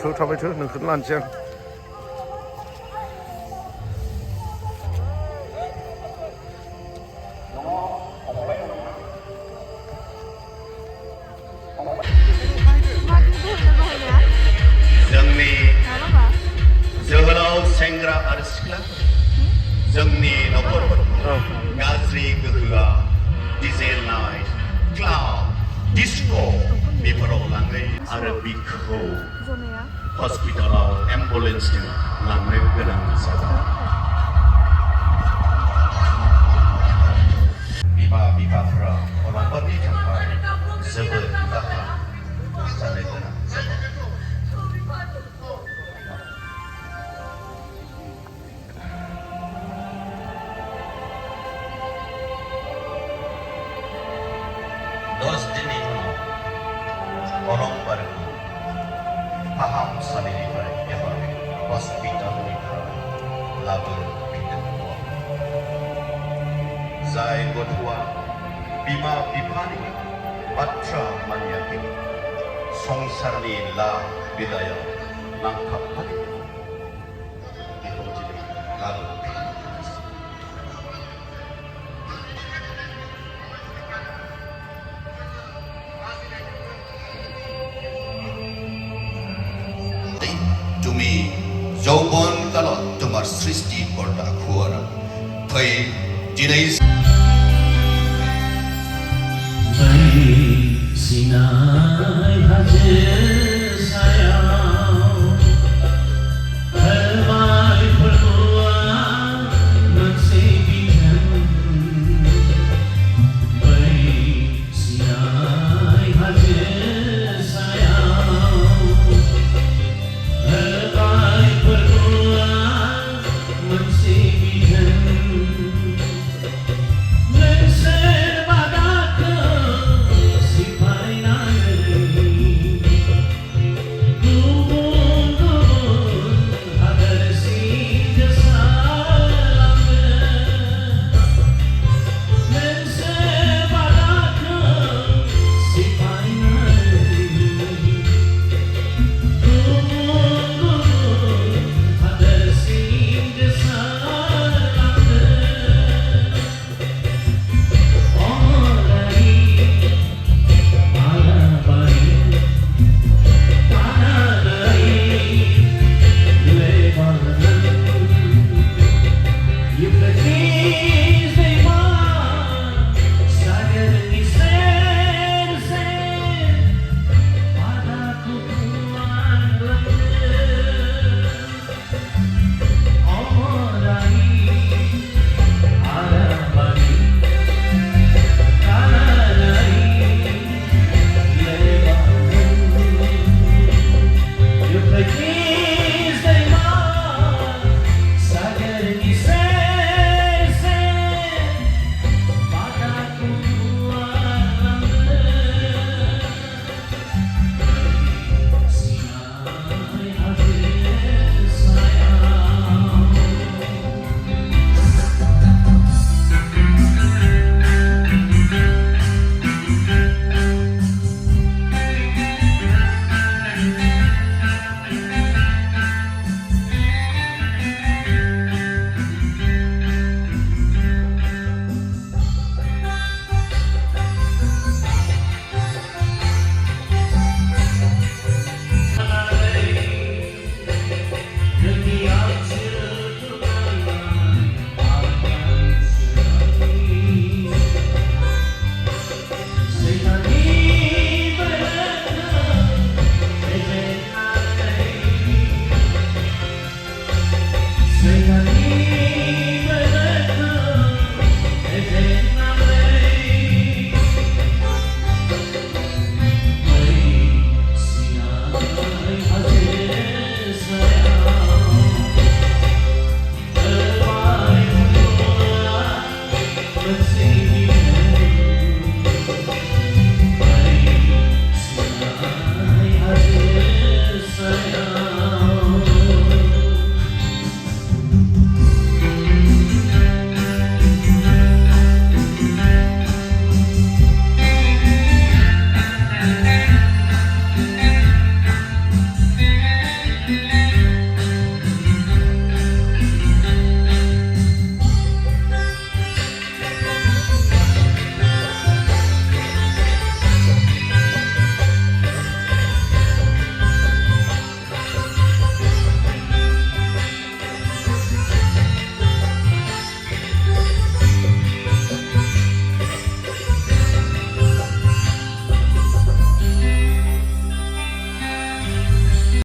थाबाय थो नोंखौनो लानोसै आं जोंनि जोहोलाव सेंग्रा आरो सिख्ला जोंनि न'खरफोरखौ गाज्रि गोहोआ डिजे नाइट क्लाब डिस्क' बेफोराव लाङै आरो बिखौ हस्पिटालाव एम्बुलेन्सजों लांनो गोनां जादों बिमा बिफाफोरा गथ'फोरनि थाखाय जोबोद दाहा जानो गोनां जादों अलंबारखौ फाहामसालिनिफ्राय एबा हस्पिटालनिफ्राय लाबोफिनदोंमोन जाय गथ'आ बिमा बिफानि बाथ्रा मानियाखै संसारनि लाख बिलायाव नांथाबनानै बेखौ दिनै लाबोफिनदों তুমি যৌবন